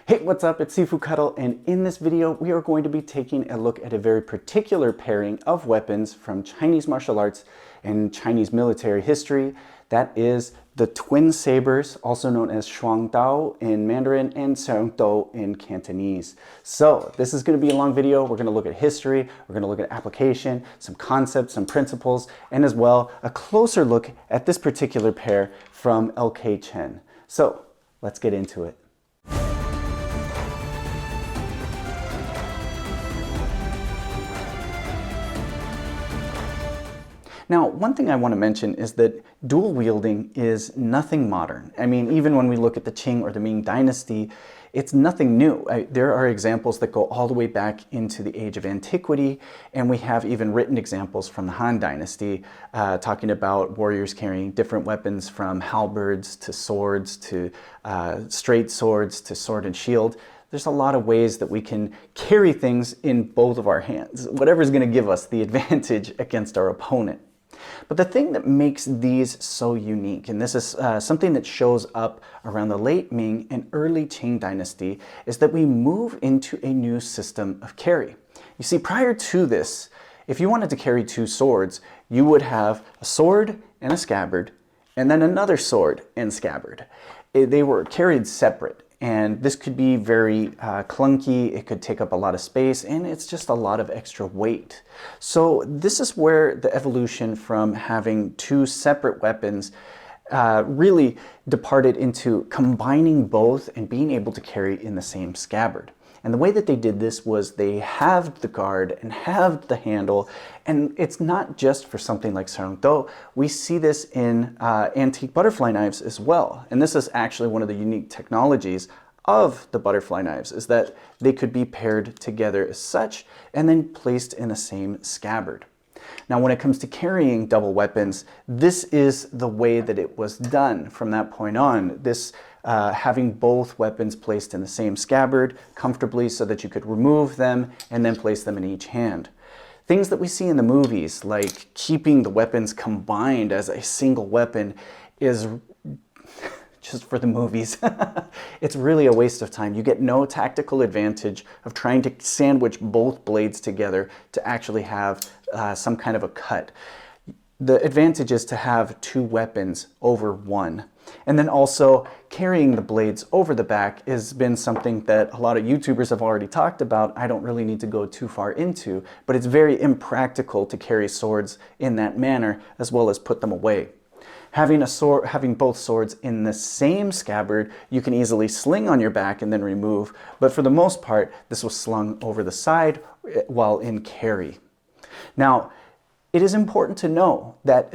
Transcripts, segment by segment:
Hey, what's up? It's Sifu Kuttel, and in this video we are going to be taking a look at a very particular pairing of weapons from Chinese martial arts and Chinese military history. That is the twin sabers, also known as Shuang Dao in Mandarin and Seung Dao in Cantonese. So this is going to be a long video. We're going to look at history, we're going to look at application, some concepts, some principles, and as well a closer look at this particular pair from LK Chen. So let's get into it. Now, one thing I want to mention is that dual wielding is nothing modern. I mean, even when we look at the Qing or the Ming Dynasty, it's nothing new. There are examples that go all the way back into the age of antiquity, and we have even written examples from the Han Dynasty talking about warriors carrying different weapons from halberds to swords to straight swords to sword and shield. There's a lot of ways that we can carry things in both of our hands, whatever's going to give us the advantage against our opponent. But the thing that makes these so unique, and this is something that shows up around the late Ming and early Qing Dynasty, is that we move into a new system of carry. You see, prior to this, if you wanted to carry two swords, you would have a sword and a scabbard, and then another sword and scabbard. They were carried separate. And this could be very clunky, it could take up a lot of space, and it's just a lot of extra weight. So this is where the evolution from having two separate weapons really departed into combining both and being able to carry in the same scabbard. And the way that they did this was they halved the guard and halved the handle, and it's not just for something like Seung Dao. We see this in antique butterfly knives as well. And this is actually one of the unique technologies of the butterfly knives, is that they could be paired together as such and then placed in the same scabbard. Now, when it comes to carrying double weapons, this is the way that it was done from that point on. This having both weapons placed in the same scabbard comfortably so that you could remove them and then place them in each hand. Things that we see in the movies, like keeping the weapons combined as a single weapon, is just for the movies. It's really a waste of time. You get no tactical advantage of trying to sandwich both blades together to actually have some kind of a cut. The advantage is to have two weapons over one. And then also carrying the blades over the back has been something that a lot of YouTubers have already talked about. I don't really need to go too far into, but it's very impractical to carry swords in that manner as well as put them away. Having both swords in the same scabbard, you can easily sling on your back and then remove, but for the most part, this was slung over the side while in carry. Now, it is important to know that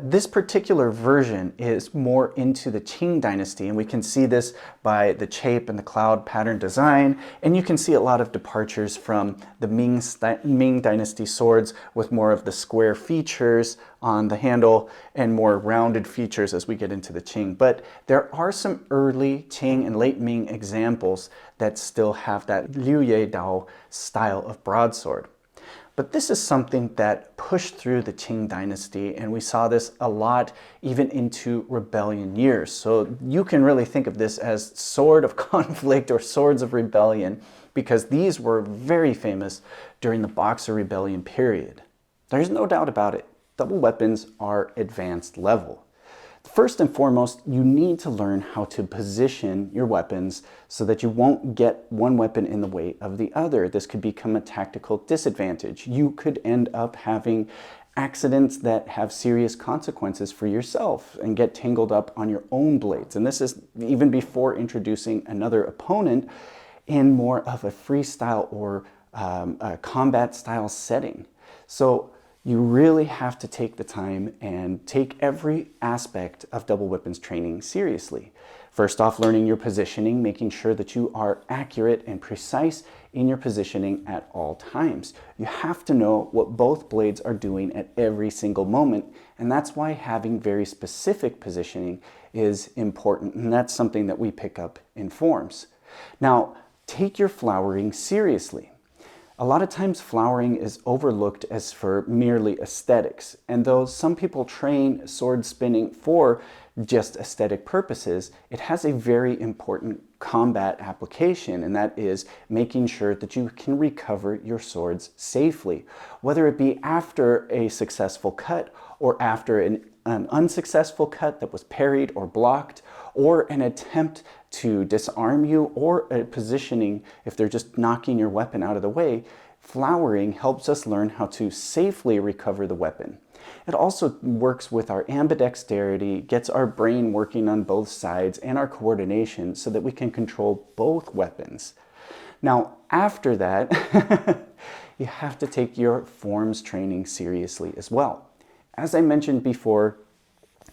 this particular version is more into the Qing Dynasty, and we can see this by the shape and the cloud pattern design, and you can see a lot of departures from the Ming Dynasty swords with more of the square features on the handle and more rounded features as we get into the Qing. But there are some early Qing and late Ming examples that still have that Liu Dao style of broadsword. But this is something that pushed through the Qing Dynasty, and we saw this a lot even into rebellion years. So you can really think of this as sword of conflict or swords of rebellion, because these were very famous during the Boxer Rebellion period. There's no doubt about it. Double weapons are advanced level. First and foremost, you need to learn how to position your weapons so that you won't get one weapon in the way of the other. This could become a tactical disadvantage. You could end up having accidents that have serious consequences for yourself and get tangled up on your own blades. And this is even before introducing another opponent in more of a freestyle or a combat style setting. So you really have to take the time and take every aspect of double weapons training seriously. First off, learning your positioning, making sure that you are accurate and precise in your positioning at all times. You have to know what both blades are doing at every single moment, and that's why having very specific positioning is important, and that's something that we pick up in forms. Now, take your flowering seriously. A lot of times flowering is overlooked as for merely aesthetics, and though some people train sword spinning for just aesthetic purposes, it has a very important combat application, and that is making sure that you can recover your swords safely, whether it be after a successful cut or after an unsuccessful cut that was parried or blocked, or an attempt to disarm you, or a positioning if they're just knocking your weapon out of the way. Flowering helps us learn how to safely recover the weapon. It also works with our ambidexterity, gets our brain working on both sides, and our coordination so that we can control both weapons. Now, after that, you have to take your forms training seriously as well. As I mentioned before,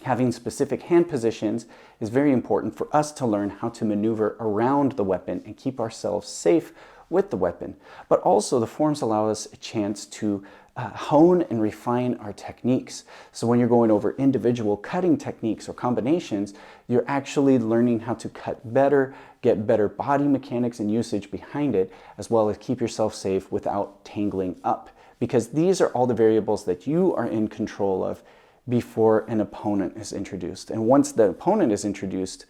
having specific hand positions is very important for us to learn how to maneuver around the weapon and keep ourselves safe with the weapon. But also the forms allow us a chance to hone and refine our techniques. So when you're going over individual cutting techniques or combinations, you're actually learning how to cut better, get better body mechanics and usage behind it, as well as keep yourself safe without tangling up. Because these are all the variables that you are in control of before an opponent is introduced. And once the opponent is introduced,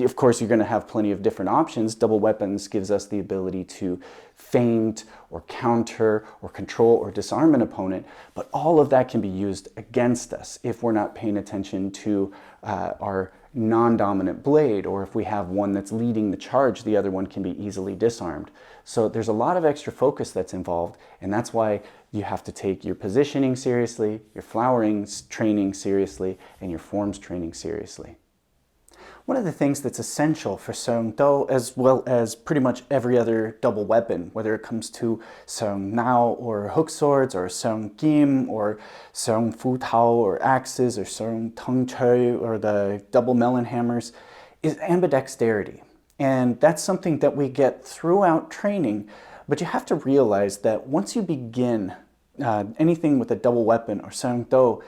of course, you're going to have plenty of different options. Double weapons gives us the ability to feint or counter or control or disarm an opponent, but all of that can be used against us if we're not paying attention to our non-dominant blade, or if we have one that's leading the charge, the other one can be easily disarmed. So there's a lot of extra focus that's involved, and that's why you have to take your positioning seriously, your flowering training seriously, and your forms training seriously. One of the things that's essential for Seung Dao, as well as pretty much every other double weapon, whether it comes to Seung Dao or hook swords, or Seung Kim, or Seung Fu Tao, or axes, or Seung Tung Choi, or the double melon hammers, is ambidexterity. And that's something that we get throughout training, but you have to realize that once you begin anything with a double weapon or Seung Dao,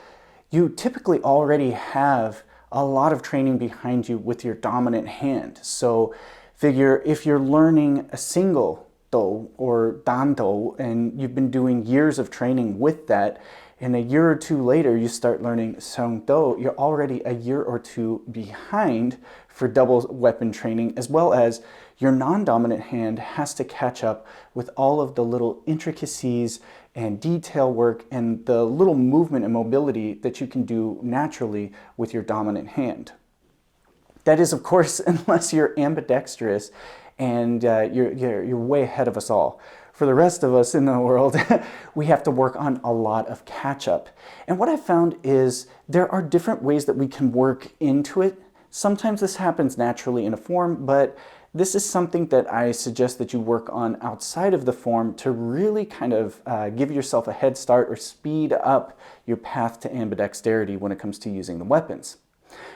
you typically already have a lot of training behind you with your dominant hand. So figure if you're learning a single Dao or Dan Dao and you've been doing years of training with that, and a year or two later you start learning Seung Dao, you're already a year or two behind for double weapon training, as well as your non-dominant hand has to catch up with all of the little intricacies and detail work and the little movement and mobility that you can do naturally with your dominant hand. That is, of course, unless you're ambidextrous and you're way ahead of us all. For the rest of us in the world, we have to work on a lot of catch-up. And what I found is there are different ways that we can work into it. Sometimes this happens naturally in a form, but this is something that I suggest that you work on outside of the form to really kind of give yourself a head start or speed up your path to ambidexterity when it comes to using the weapons.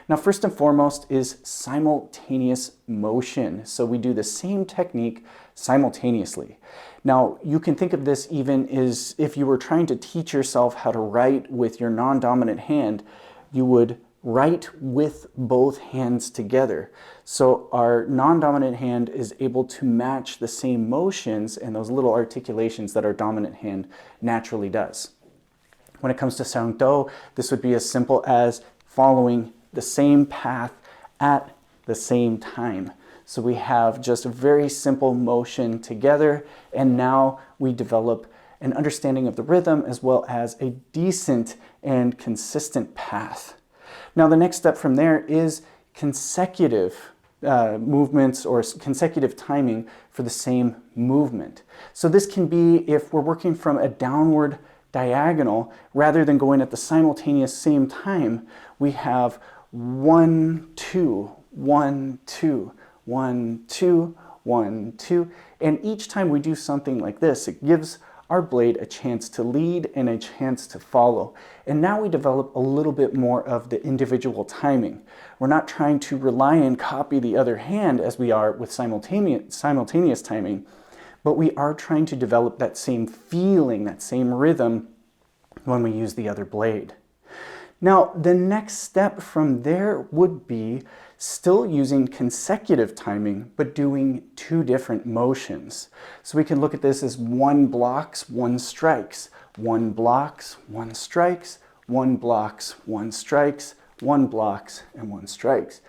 Now, first and foremost is simultaneous motion. So we do the same technique simultaneously. Now, you can think of this even as if you were trying to teach yourself how to write with your non-dominant hand, you would write with both hands together. So our non-dominant hand is able to match the same motions and those little articulations that our dominant hand naturally does. When it comes to Seung Dao, this would be as simple as following the same path at the same time. So we have just a very simple motion together, and now we develop an understanding of the rhythm as well as a decent and consistent path. Now, the next step from there is consecutive movements or consecutive timing for the same movement. So this can be if we're working from a downward diagonal, rather than going at the simultaneous same time, we have 1, 2, 1, 2, 1, 2, 1, 2. And each time we do something like this, it gives our blade a chance to lead and a chance to follow. And now we develop a little bit more of the individual timing. We're not trying to rely and copy the other hand as we are with simultaneous timing, but we are trying to develop that same feeling, that same rhythm when we use the other blade. Now, the next step from there would be still using consecutive timing, but doing two different motions. So we can look at this as one blocks, one strikes, one blocks, one strikes, one blocks, one strikes, one blocks, and one strikes.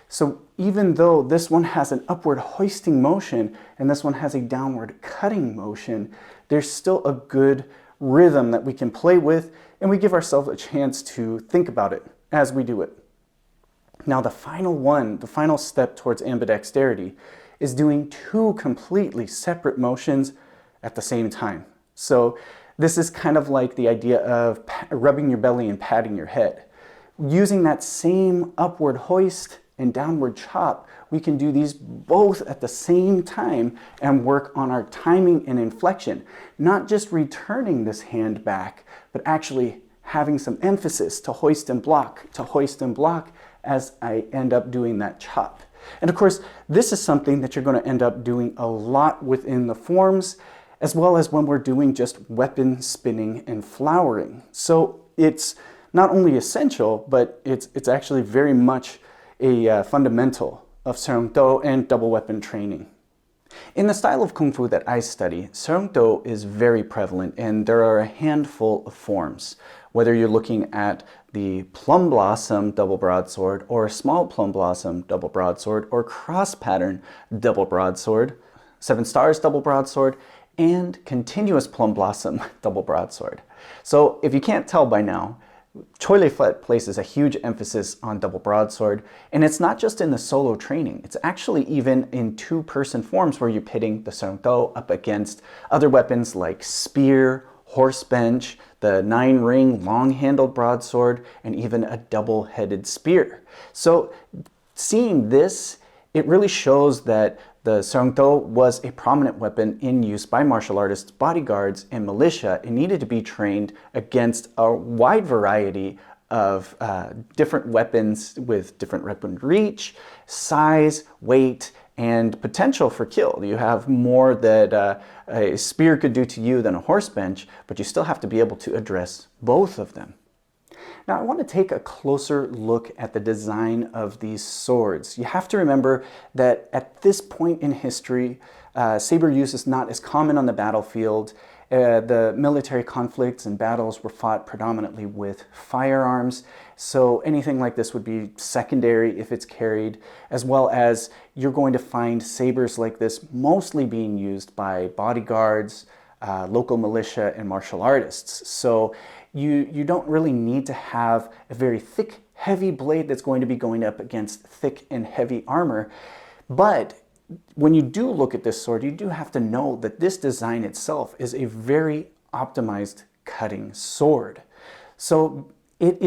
So even though this one has an upward hoisting motion and this one has a downward cutting motion, there's still a good rhythm that we can play with, and we give ourselves a chance to think about it as we do it. Now the final step towards ambidexterity is doing two completely separate motions at the same time. So this is kind of like the idea of rubbing your belly and patting your head. Using that same upward hoist and downward chop, we can do these both at the same time and work on our timing and inflection, not just returning this hand back, but actually having some emphasis to hoist and block, as I end up doing that chop. And of course, this is something that you're going to end up doing a lot within the forms, as well as when we're doing just weapon spinning and flowering. So it's not only essential, but it's actually very much a fundamental of Seung Dao and double weapon training. In the style of Kung Fu that I study, Seung Dao is very prevalent, and there are a handful of forms. Whether you're looking at the plum blossom double broadsword, or a small plum blossom double broadsword, or cross pattern double broadsword, 7 stars double broadsword, and continuous plum blossom double broadsword. So if you can't tell by now, Choy Li Fut places a huge emphasis on double broadsword, and it's not just in the solo training, it's actually even in two-person forms where you're pitting the Seung Dao up against other weapons like spear, horse bench, the 9-ring long-handled broadsword, and even a double-headed spear. So seeing this, it really shows that the Seung Dao was a prominent weapon in use by martial artists, bodyguards, and militia. It needed to be trained against a wide variety of different weapons with different weapon reach, size, weight, and potential for kill. You have more that a spear could do to you than a horse bench, but you still have to be able to address both of them. Now I want to take a closer look at the design of these swords. You have to remember that at this point in history, saber use is not as common on the battlefield. The military conflicts and battles were fought predominantly with firearms, so anything like this would be secondary if it's carried, as well as you're going to find sabers like this mostly being used by bodyguards, local militia, and martial artists. So you don't really need to have a very thick, heavy blade that's going to be going up against thick and heavy armor. But when you do look at this sword, you do have to know that this design itself is a very optimized cutting sword. So it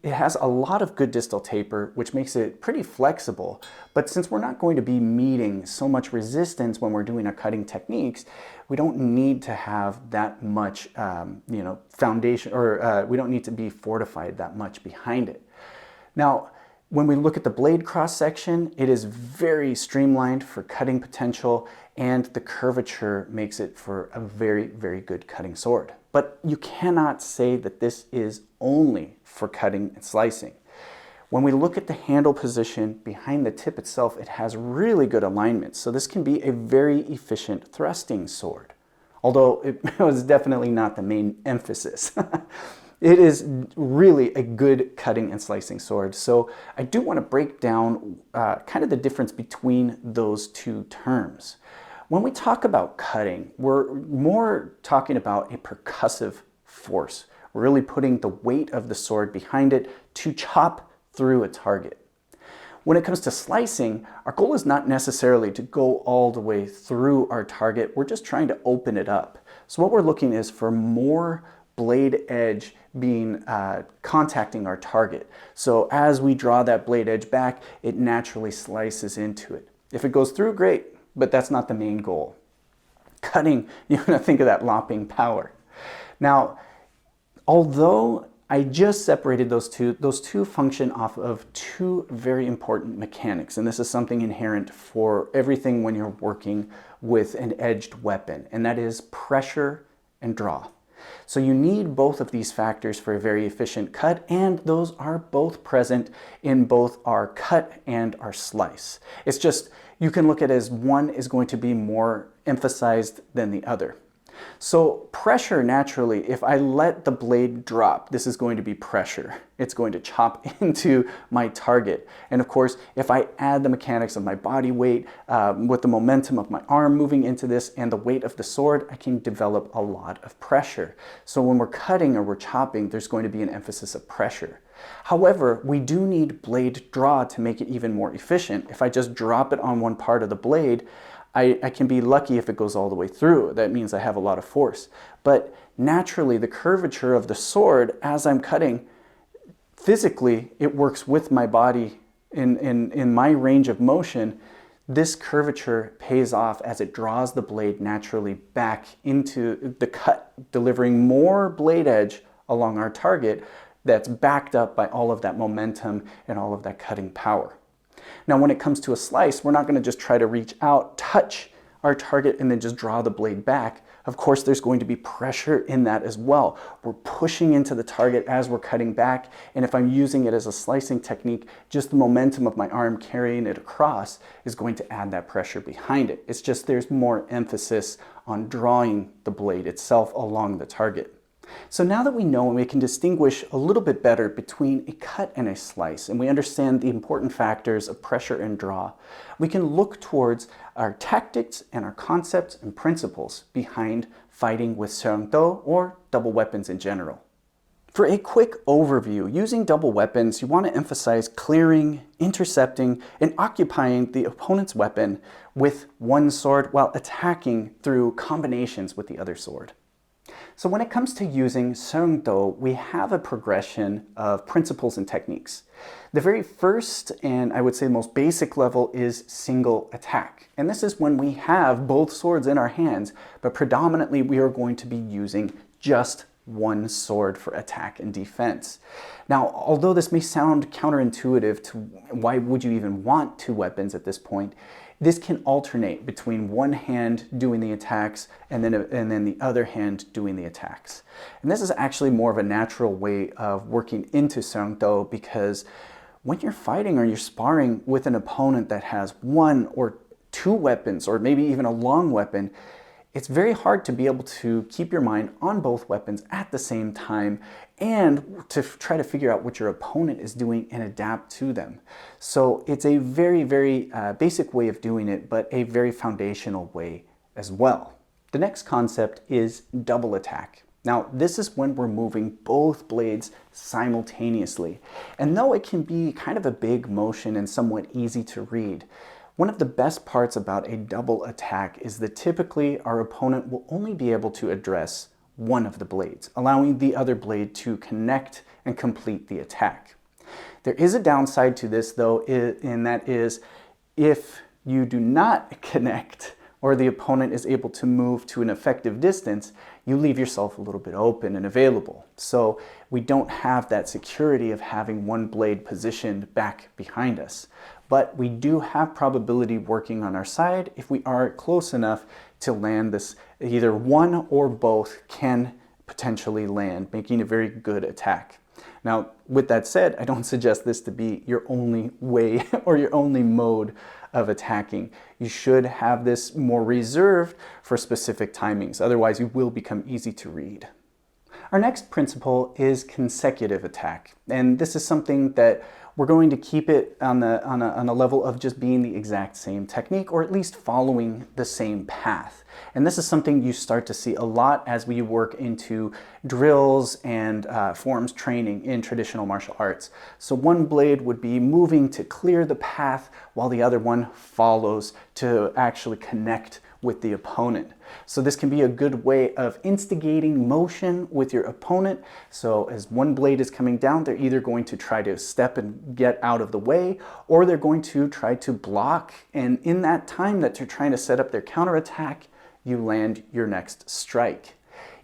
has a lot of good distal taper, which makes it pretty flexible. But since we're not going to be meeting so much resistance when we're doing our cutting techniques, we don't need to have that much foundation, or we don't need to be fortified that much behind it. Now, when we look at the blade cross section, it is very streamlined for cutting potential, and the curvature makes it for a very, very good cutting sword. But you cannot say that this is only for cutting and slicing. When we look at the handle position behind the tip itself, it has really good alignment. So this can be a very efficient thrusting sword, although it was definitely not the main emphasis. It is really a good cutting and slicing sword. So I do want to break down kind of the difference between those two terms. When we talk about cutting, we're more talking about a percussive force. We're really putting the weight of the sword behind it to chop through a target. When it comes to slicing, our goal is not necessarily to go all the way through our target. We're just trying to open it up. So what we're looking is for more blade edge being contacting our target. So as we draw that blade edge back, it naturally slices into it. If it goes through, great, but that's not the main goal. Cutting, you're going to think of that lopping power. Now, although I just separated those two function off of two very important mechanics, and this is something inherent for everything when you're working with an edged weapon, and that is pressure and draw. So you need both of these factors for a very efficient cut, and those are both present in both our cut and our slice. It's just, you can look at it as one is going to be more emphasized than the other. So pressure, naturally, if I let the blade drop, this is going to be pressure. It's going to chop into my target. And of course, if I add the mechanics of my body weight with the momentum of my arm moving into this and the weight of the sword, I can develop a lot of pressure. So when we're cutting or we're chopping, there's going to be an emphasis of pressure. However, we do need blade draw to make it even more efficient. If I just drop it on one part of the blade, I can be lucky if it goes all the way through. That means I have a lot of force. But naturally, the curvature of the sword as I'm cutting, physically, it works with my body in my range of motion. This curvature pays off as it draws the blade naturally back into the cut, delivering more blade edge along our target that's backed up by all of that momentum and all of that cutting power. Now, when it comes to a slice, we're not going to just try to reach out, touch our target, and then just draw the blade back. Of course, there's going to be pressure in that as well. We're pushing into the target as we're cutting back, and if I'm using it as a slicing technique, just the momentum of my arm carrying it across is going to add that pressure behind it. It's just there's more emphasis on drawing the blade itself along the target. So now that we know and we can distinguish a little bit better between a cut and a slice, and we understand the important factors of pressure and draw, we can look towards our tactics and our concepts and principles behind fighting with Seung Dao or double weapons in general. For a quick overview, using double weapons, you want to emphasize clearing, intercepting, and occupying the opponent's weapon with one sword while attacking through combinations with the other sword. So when it comes to using Seung Dao, we have a progression of principles and techniques. The very first, and I would say the most basic level, is single attack. And this is when we have both swords in our hands, but predominantly we are going to be using just one sword for attack and defense. Now, although this may sound counterintuitive to why would you even want two weapons at this point, this can alternate between one hand doing the attacks and then the other hand doing the attacks. And this is actually more of a natural way of working into Seung Dao, because when you're fighting or you're sparring with an opponent that has one or two weapons, or maybe even a long weapon, it's very hard to be able to keep your mind on both weapons at the same time and to try to figure out what your opponent is doing and adapt to them. So it's a very, very basic way of doing it, but a very foundational way as well. The next concept is double attack. Now, this is when we're moving both blades simultaneously. And though it can be kind of a big motion and somewhat easy to read, one of the best parts about a double attack is that typically our opponent will only be able to address one of the blades, allowing the other blade to connect and complete the attack. There is a downside to this, though, and that is if you do not connect or the opponent is able to move to an effective distance, you leave yourself a little bit open and available. So we don't have that security of having one blade positioned back behind us. But we do have probability working on our side if we are close enough to land this. Either one or both can potentially land, making a very good attack. Now, with that said, I don't suggest this to be your only way or your only mode of attacking. You should have this more reserved for specific timings. Otherwise, you will become easy to read. Our next principle is consecutive attack. And this is something that we're going to keep it on a level of just being the exact same technique, or at least following the same path. And this is something you start to see a lot as we work into drills and forms training in traditional martial arts. So one blade would be moving to clear the path while the other one follows to actually connect with the opponent. So this can be a good way of instigating motion with your opponent. So as one blade is coming down, they're either going to try to step and get out of the way, or they're going to try to block. And in that time that they're trying to set up their counterattack, you land your next strike.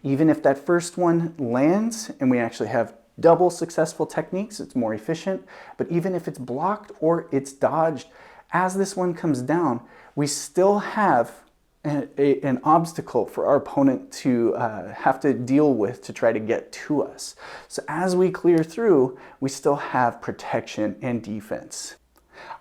Even if that first one lands and we actually have double successful techniques, it's more efficient. But even if it's blocked or it's dodged, as this one comes down, we still have an obstacle for our opponent to have to deal with to try to get to us. So as we clear through, we still have protection and defense.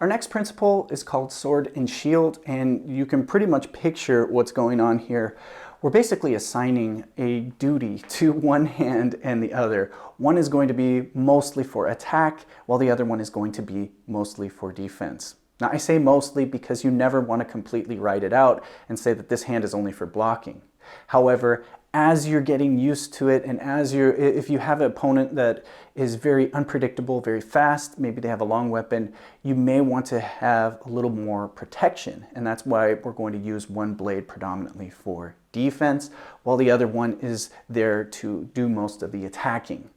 Our next principle is called sword and shield, and you can pretty much picture what's going on here. We're basically assigning a duty to one hand and the other. One is going to be mostly for attack, while the other one is going to be mostly for defense. Now, I say mostly because you never want to completely write it out and say that this hand is only for blocking. However, as you're getting used to it, and if you have an opponent that is very unpredictable, very fast, maybe they have a long weapon, you may want to have a little more protection. And that's why we're going to use one blade predominantly for defense, while the other one is there to do most of the attacking.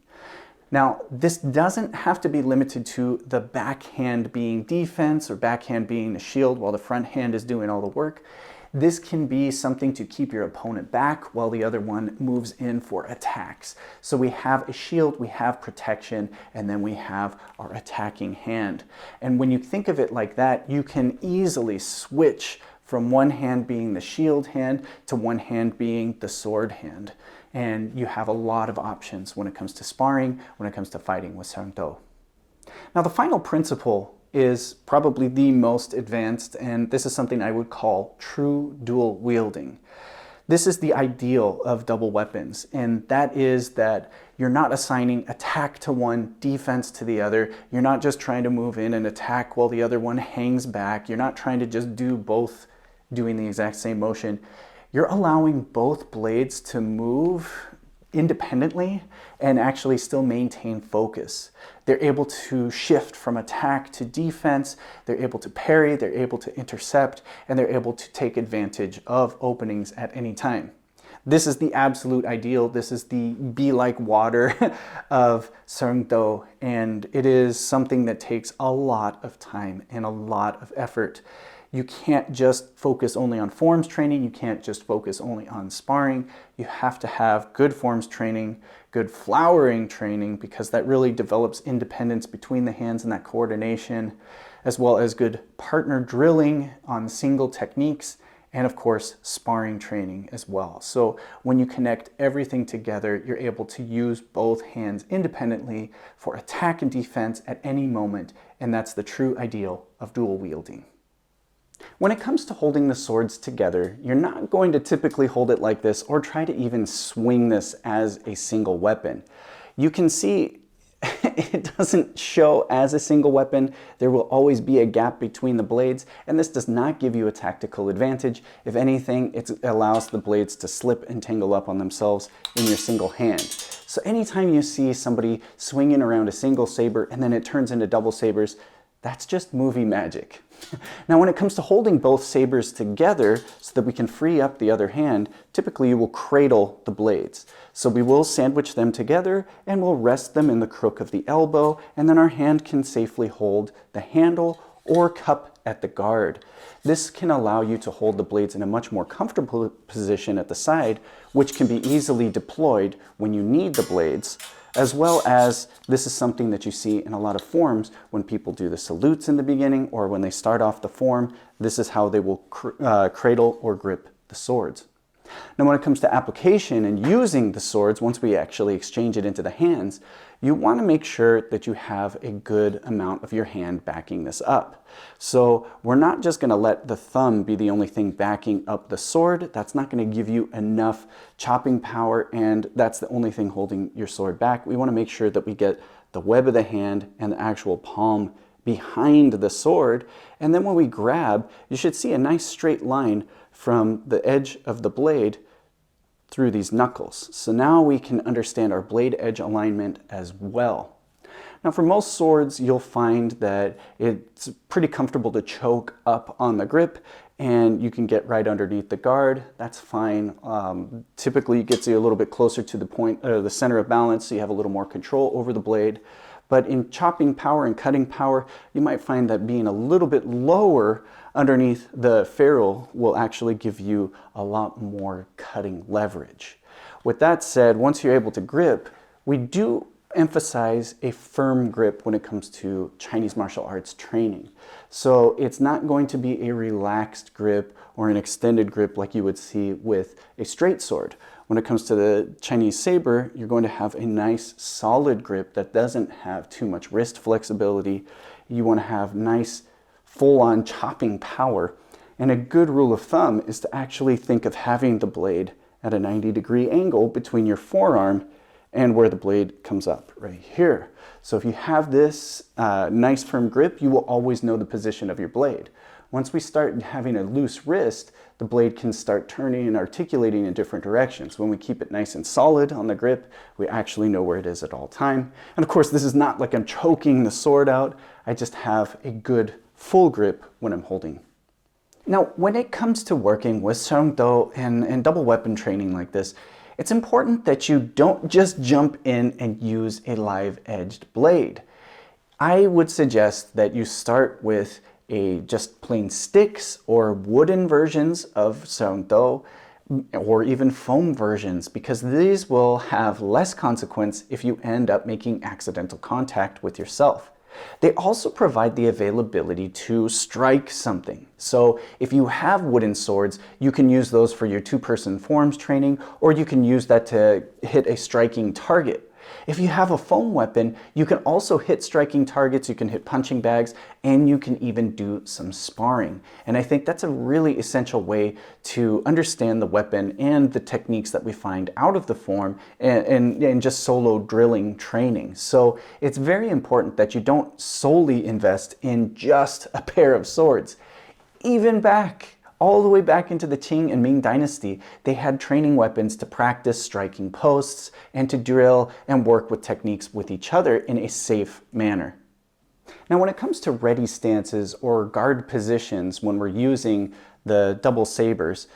Now, this doesn't have to be limited to the backhand being defense or backhand being the shield while the front hand is doing all the work. This can be something to keep your opponent back while the other one moves in for attacks. So we have a shield, we have protection, and then we have our attacking hand. And when you think of it like that, you can easily switch from one hand being the shield hand to one hand being the sword hand. And you have a lot of options when it comes to sparring, when it comes to fighting with Seung Dao. Now, the final principle is probably the most advanced, and this is something I would call true dual wielding. This is the ideal of double weapons, and that is that you're not assigning attack to one, defense to the other. You're not just trying to move in and attack while the other one hangs back. You're not trying to just do both doing the exact same motion. You're allowing both blades to move independently and actually still maintain focus. They're able to shift from attack to defense, they're able to parry, they're able to intercept, and they're able to take advantage of openings at any time. This is the absolute ideal. This is the be like water of Seung Dao, and it is something that takes a lot of time and a lot of effort. You can't just focus only on forms training. You can't just focus only on sparring. You have to have good forms training, good flowering training, because that really develops independence between the hands and that coordination, as well as good partner drilling on single techniques, and of course, sparring training as well. So when you connect everything together, you're able to use both hands independently for attack and defense at any moment, and that's the true ideal of dual wielding. When it comes to holding the swords together, you're not going to typically hold it like this or try to even swing this as a single weapon. You can see it doesn't show as a single weapon. There will always be a gap between the blades, and this does not give you a tactical advantage. If anything, it allows the blades to slip and tangle up on themselves in your single hand. So anytime you see somebody swinging around a single saber and then it turns into double sabers, that's just movie magic. Now, when it comes to holding both sabers together so that we can free up the other hand, typically you will cradle the blades. So we will sandwich them together and we'll rest them in the crook of the elbow, and then our hand can safely hold the handle or cup at the guard. This can allow you to hold the blades in a much more comfortable position at the side, which can be easily deployed when you need the blades, as well as this is something that you see in a lot of forms when people do the salutes in the beginning or when they start off the form. This is how they will cradle or grip the swords. Now, when it comes to application and using the swords, once we actually exchange it into the hands, you want to make sure that you have a good amount of your hand backing this up. So we're not just going to let the thumb be the only thing backing up the sword. That's not going to give you enough chopping power, and that's the only thing holding your sword back. We want to make sure that we get the web of the hand and the actual palm behind the sword, and then when we grab, you should see a nice straight line from the edge of the blade through these knuckles. So now we can understand our blade edge alignment as well. Now, for most swords, you'll find that it's pretty comfortable to choke up on the grip, and you can get right underneath the guard. That's fine. Typically, it gets you a little bit closer to the point, the center of balance, so you have a little more control over the blade. But in chopping power and cutting power, you might find that being a little bit lower underneath the ferrule will actually give you a lot more cutting leverage. With that said, once you're able to grip, we do emphasize a firm grip when it comes to Chinese martial arts training. So it's not going to be a relaxed grip or an extended grip like you would see with a straight sword. When it comes to the Chinese saber, you're going to have a nice solid grip that doesn't have too much wrist flexibility. You want to have nice full-on chopping power. And a good rule of thumb is to actually think of having the blade at a 90-degree angle between your forearm and where the blade comes up, right here. So if you have this nice firm grip, you will always know the position of your blade. Once we start having a loose wrist, the blade can start turning and articulating in different directions. When we keep it nice and solid on the grip, we actually know where it is at all time. And of course, this is not like I'm choking the sword out. I just have a good full grip when I'm holding. Now, when it comes to working with Seung Dao and double weapon training like this, it's important that you don't just jump in and use a live-edged blade. I would suggest that you start with just plain sticks or wooden versions of Seung Dao, or even foam versions, because these will have less consequence if you end up making accidental contact with yourself. They also provide the availability to strike something. So if you have wooden swords, you can use those for your two-person forms training, or you can use that to hit a striking target. If you have a foam weapon, you can also hit striking targets, you can hit punching bags, and you can even do some sparring. And I think that's a really essential way to understand the weapon and the techniques that we find out of the form and just solo drilling training. So it's very important that you don't solely invest in just a pair of swords. Even all the way back into the Qing and Ming Dynasty, they had training weapons to practice striking posts and to drill and work with techniques with each other in a safe manner. Now, when it comes to ready stances or guard positions when we're using the double sabers,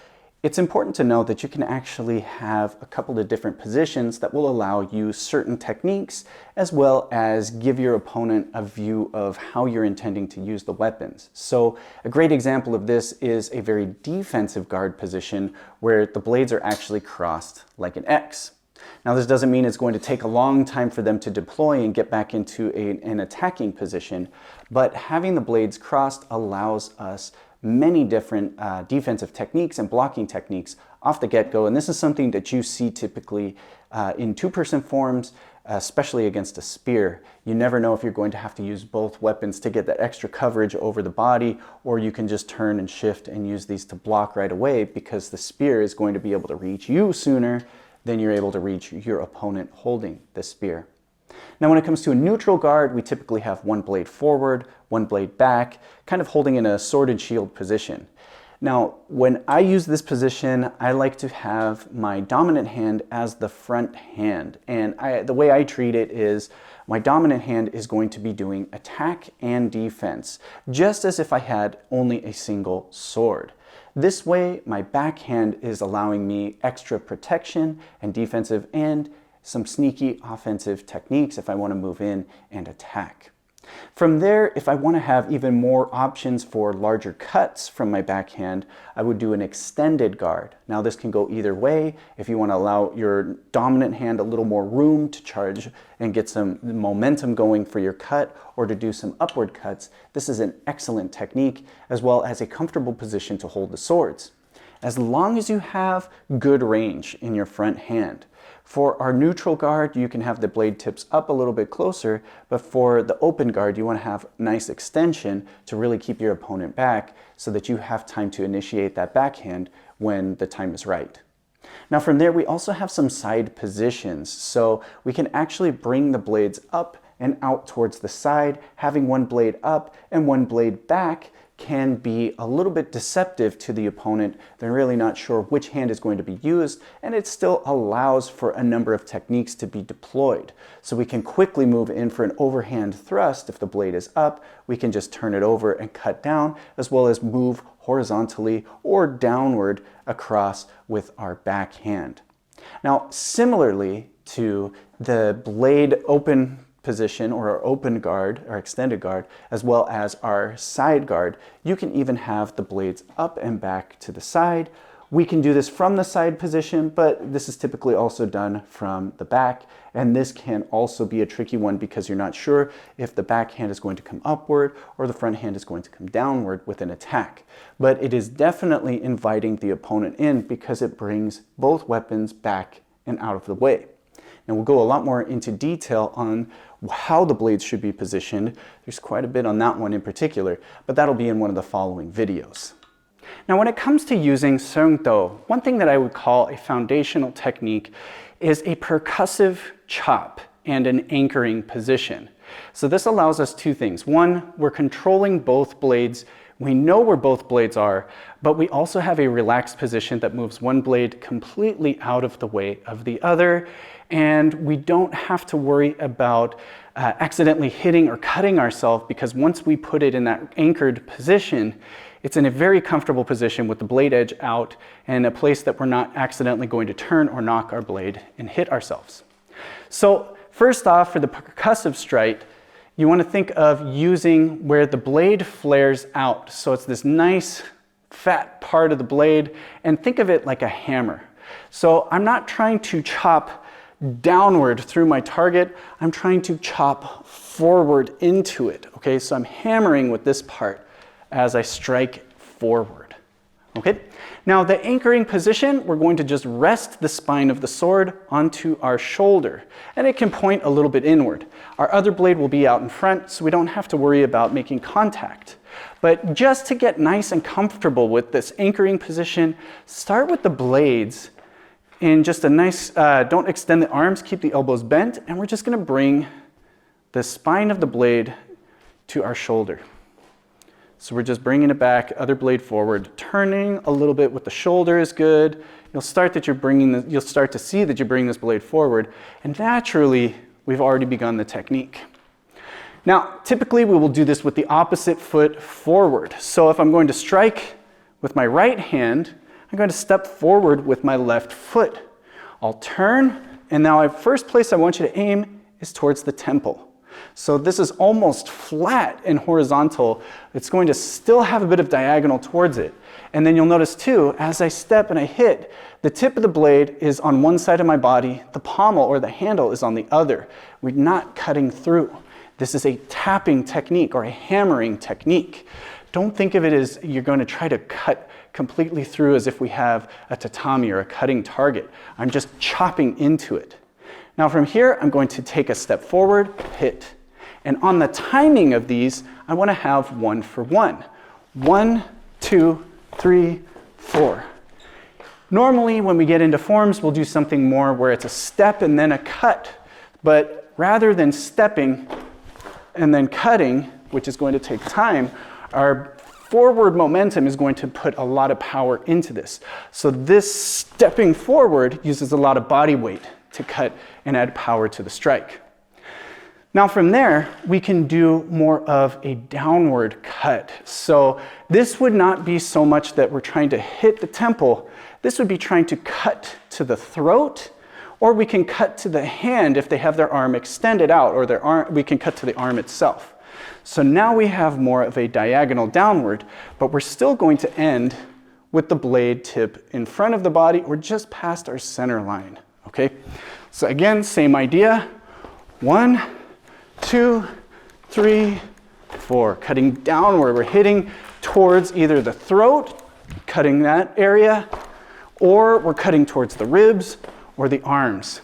it's important to know that you can actually have a couple of different positions that will allow you certain techniques, as well as give your opponent a view of how you're intending to use the weapons. So a great example of this is a very defensive guard position where the blades are actually crossed like an X. Now, this doesn't mean it's going to take a long time for them to deploy and get back into an attacking position, but having the blades crossed allows us many different defensive techniques and blocking techniques off the get-go. And this is something that you see typically in two-person forms, especially against a spear. You never know if you're going to have to use both weapons to get that extra coverage over the body, or you can just turn and shift and use these to block right away, because the spear is going to be able to reach you sooner than you're able to reach your opponent holding the spear. Now, when it comes to a neutral guard, we typically have one blade forward, one blade back, kind of holding in a sword and shield position. Now, when I use this position, I like to have my dominant hand as the front hand. And the way I treat it is my dominant hand is going to be doing attack and defense, just as if I had only a single sword. This way, my backhand is allowing me extra protection and defensive and some sneaky offensive techniques if I want to move in and attack. From there, if I want to have even more options for larger cuts from my backhand, I would do an extended guard. Now, this can go either way. If you want to allow your dominant hand a little more room to charge and get some momentum going for your cut, or to do some upward cuts, this is an excellent technique, as well as a comfortable position to hold the swords, as long as you have good range in your front hand. For our neutral guard, you can have the blade tips up a little bit closer, but for the open guard, you want to have nice extension to really keep your opponent back so that you have time to initiate that backhand when the time is right. Now, from there, we also have some side positions. So we can actually bring the blades up and out towards the side. Having one blade up and one blade back can be a little bit deceptive to the opponent. They're really not sure which hand is going to be used, and it still allows for a number of techniques to be deployed. So we can quickly move in for an overhand thrust. If the blade is up, we can just turn it over and cut down, as well as move horizontally or downward across with our backhand. Now, similarly to the blade open position, or our open guard, our extended guard, as well as our side guard, you can even have the blades up and back to the side, We can do this from the side position, but this is typically also done from the back. And this can also be a tricky one because you're not sure if the back hand is going to come upward or the front hand is going to come downward with an attack. But it is definitely inviting the opponent in because it brings both weapons back and out of the way. And we'll go a lot more into detail on how the blades should be positioned. There's quite a bit on that one in particular, but that'll be in one of the following videos. Now, when it comes to using Seung Dao, one thing that I would call a foundational technique is a percussive chop and an anchoring position. So this allows us two things. One, we're controlling both blades. We know where both blades are, but we also have a relaxed position that moves one blade completely out of the way of the other, and we don't have to worry about accidentally hitting or cutting ourselves, because once we put it in that anchored position, it's in a very comfortable position with the blade edge out and a place that we're not accidentally going to turn or knock our blade and hit ourselves. So first off, for the percussive strike, you want to think of using where the blade flares out. So it's this nice fat part of the blade, and think of it like a hammer. So I'm not trying to chop downward through my target, I'm trying to chop forward into it. Okay, so I'm hammering with this part as I strike forward. Okay, now the anchoring position, we're going to just rest the spine of the sword onto our shoulder, and it can point a little bit inward. Our other blade will be out in front, so we don't have to worry about making contact. But just to get nice and comfortable with this anchoring position, start with the blades in just a nice, don't extend the arms, keep the elbows bent, and we're just going to bring the spine of the blade to our shoulder. So we're just bringing it back, other blade forward, turning a little bit with the shoulder is good. You'll start to see that you're bringing this blade forward, and naturally, we've already begun the technique. Now, typically we will do this with the opposite foot forward. So if I'm going to strike with my right hand, I'm going to step forward with my left foot. I'll turn, and now first place I want you to aim is towards the temple. So this is almost flat and horizontal. It's going to still have a bit of diagonal towards it. And then you'll notice too, as I step and I hit, the tip of the blade is on one side of my body, the pommel or the handle is on the other. We're not cutting through. This is a tapping technique or a hammering technique. Don't think of it as you're going to try to cut completely through as if we have a tatami or a cutting target. I'm just chopping into it. Now from here, I'm going to take a step forward, hit. And on the timing of these, I want to have 1 for 1. 1, 2, 3, 4. Normally, when we get into forms, we'll do something more where it's a step and then a cut. But rather than stepping and then cutting, which is going to take time, our forward momentum is going to put a lot of power into this. So this stepping forward uses a lot of body weight to cut and add power to the strike. Now from there, we can do more of a downward cut. So this would not be so much that we're trying to hit the temple. This would be trying to cut to the throat, or we can cut to the hand if they have their arm extended out, or their arm, we can cut to the arm itself. So now we have more of a diagonal downward, but we're still going to end with the blade tip in front of the body or just past our center line. Okay, so again, same idea. 1, 2, 3, 4. Cutting downward, we're hitting towards either the throat, cutting that area, or we're cutting towards the ribs or the arms.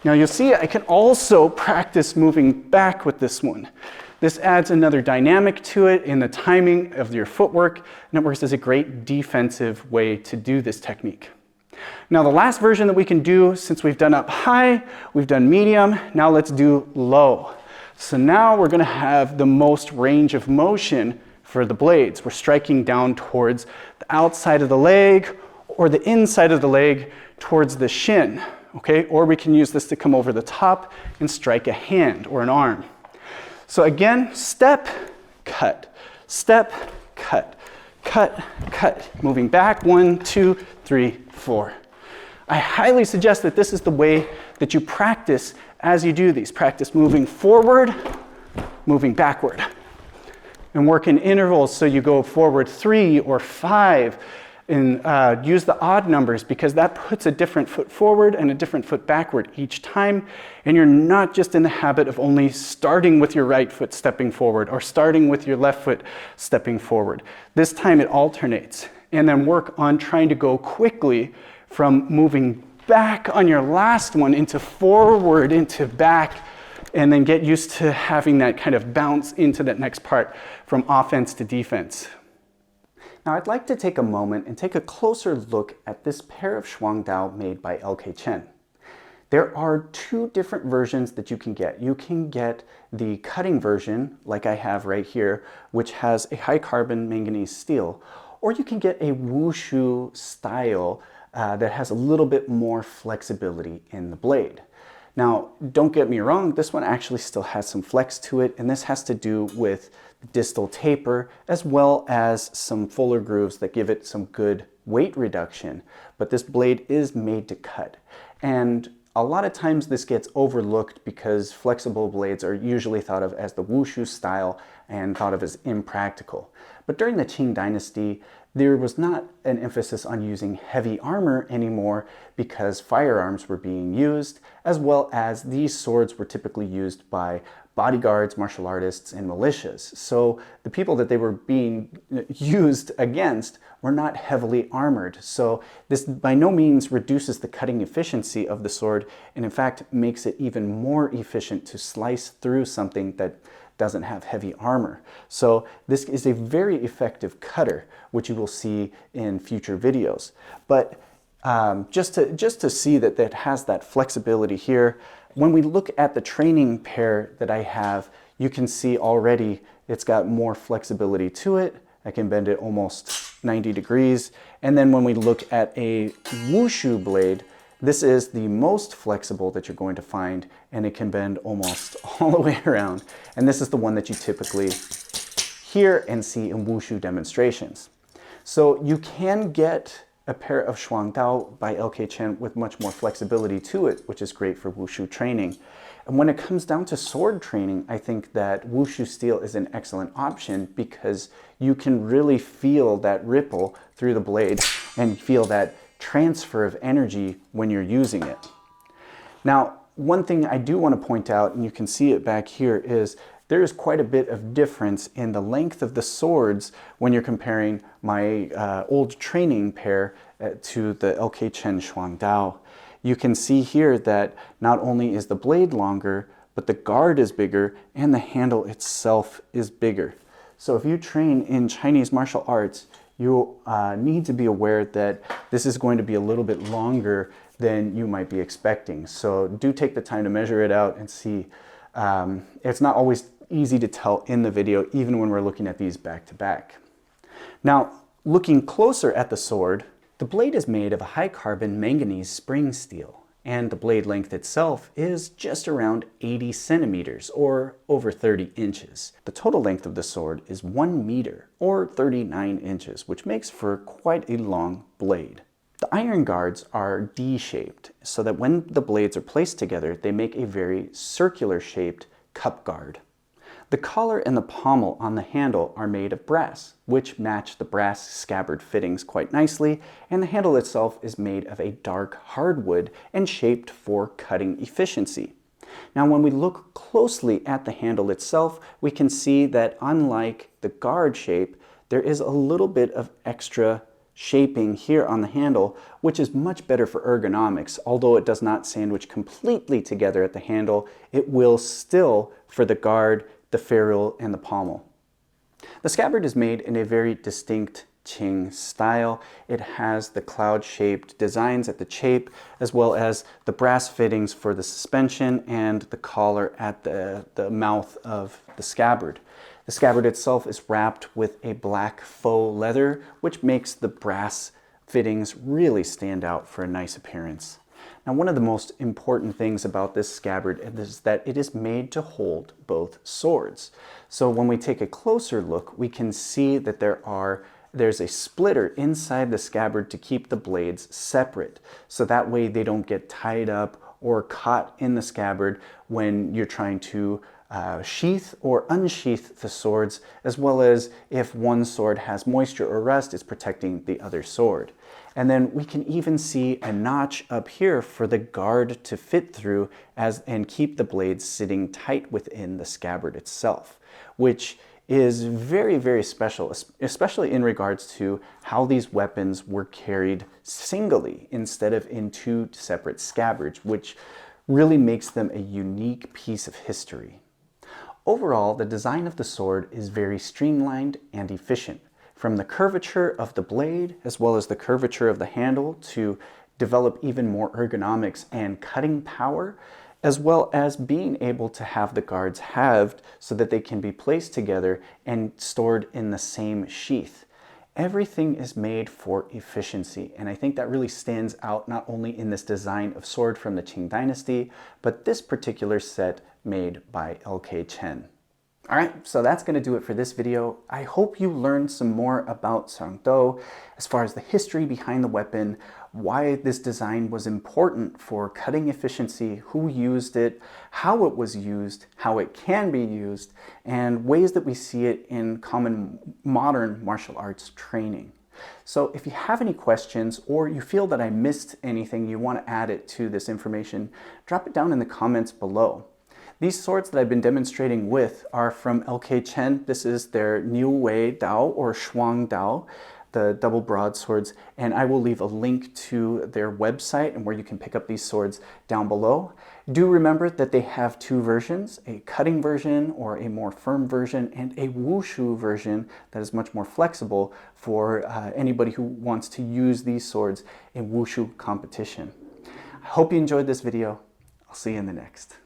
Now you'll see I can also practice moving back with this one. This adds another dynamic to it in the timing of your footwork, and it works as a great defensive way to do this technique. Now the last version that we can do, since we've done up high, we've done medium, now let's do low. So now we're going to have the most range of motion for the blades. We're striking down towards the outside of the leg or the inside of the leg towards the shin, okay? Or we can use this to come over the top and strike a hand or an arm. So again, step, cut, cut, cut, moving back, 1, 2, 3, 4. I highly suggest that this is the way that you practice as you do these. Practice moving forward, moving backward, and work in intervals so you go forward 3 or 5 And use the odd numbers because that puts a different foot forward and a different foot backward each time. And you're not just in the habit of only starting with your right foot stepping forward or starting with your left foot stepping forward. This time it alternates. And then work on trying to go quickly from moving back on your last one into forward, into back, and then get used to having that kind of bounce into that next part from offense to defense. Now I'd like to take a moment and take a closer look at this pair of Shuang Dao made by L.K. Chen. There are two different versions that you can get. You can get the cutting version, like I have right here, which has a high carbon manganese steel, or you can get a wushu style that has a little bit more flexibility in the blade. Now, don't get me wrong, this one actually still has some flex to it, and this has to do with the distal taper as well as some fuller grooves that give it some good weight reduction. But this blade is made to cut. And a lot of times this gets overlooked because flexible blades are usually thought of as the wushu style and thought of as impractical. But during the Qing Dynasty, there was not an emphasis on using heavy armor anymore because firearms were being used, as well as these swords were typically used by bodyguards, martial artists, and militias. So the people that they were being used against were not heavily armored. So this by no means reduces the cutting efficiency of the sword, and in fact makes it even more efficient to slice through something that doesn't have heavy armor. So this is a very effective cutter, which you will see in future videos. But just to see that it has that flexibility here, when we look at the training pair that I have, you can see already it's got more flexibility to it. I can bend it almost 90 degrees. And then when we look at a wushu blade, this is the most flexible that you're going to find, and it can bend almost all the way around. And this is the one that you typically hear and see in wushu demonstrations. So you can get a pair of Shuang Dao by L.K. Chen with much more flexibility to it, which is great for wushu training. And when it comes down to sword training, I think that wushu steel is an excellent option because you can really feel that ripple through the blade and feel that transfer of energy when you're using it. Now, one thing I do want to point out, and you can see it back here, is there is quite a bit of difference in the length of the swords when you're comparing my old training pair to the L.K. Chen Shuang Dao. You can see here that not only is the blade longer, but the guard is bigger and the handle itself is bigger. So if you train in Chinese martial arts, you need to be aware that this is going to be a little bit longer than you might be expecting. So do take the time to measure it out and see. It's not always easy to tell in the video, even when we're looking at these back to back. Now, looking closer at the sword, the blade is made of a high carbon manganese spring steel, and the blade length itself is just around 80 centimeters or over 30 inches. The total length of the sword is 1 meter or 39 inches, which makes for quite a long blade. The iron guards are D-shaped, so that when the blades are placed together, they make a very circular shaped cup guard. The collar and the pommel on the handle are made of brass, which match the brass scabbard fittings quite nicely, and the handle itself is made of a dark hardwood and shaped for cutting efficiency. Now, when we look closely at the handle itself, we can see that unlike the guard shape, there is a little bit of extra shaping here on the handle, which is much better for ergonomics. Although it does not sandwich completely together at the handle, it will still for the guard, the ferrule, and the pommel. The scabbard is made in a very distinct Qing style. It has the cloud-shaped designs at the chape, as well as the brass fittings for the suspension and the collar at the mouth of the scabbard. The scabbard itself is wrapped with a black faux leather, which makes the brass fittings really stand out for a nice appearance. Now, one of the most important things about this scabbard is that it is made to hold both swords. So when we take a closer look, we can see that there's a splitter inside the scabbard to keep the blades separate. So that way they don't get tied up or caught in the scabbard when you're trying to sheath or unsheath the swords, as well as if one sword has moisture or rust, it's protecting the other sword. And then we can even see a notch up here for the guard to fit through and keep the blades sitting tight within the scabbard itself, which is very, very special, especially in regards to how these weapons were carried singly instead of in two separate scabbards, which really makes them a unique piece of history. Overall, the design of the sword is very streamlined and efficient, from the curvature of the blade as well as the curvature of the handle to develop even more ergonomics and cutting power, as well as being able to have the guards halved so that they can be placed together and stored in the same sheath. Everything is made for efficiency, and I think that really stands out not only in this design of sword from the Qing Dynasty, but this particular set made by LK Chen. Alright, so that's going to do it for this video. I hope you learned some more about Seung Dao as far as the history behind the weapon, why this design was important for cutting efficiency, who used it, how it was used, how it can be used, and ways that we see it in common modern martial arts training. So if you have any questions or you feel that I missed anything, you want to add it to this information, drop it down in the comments below. These swords that I've been demonstrating with are from LK Chen. This is their Niu Wei Dao or Shuang Dao, the double broadswords, and I will leave a link to their website and where you can pick up these swords down below. Do remember that they have two versions, a cutting version or a more firm version, and a wushu version that is much more flexible for anybody who wants to use these swords in wushu competition. I hope you enjoyed this video. I'll see you in the next.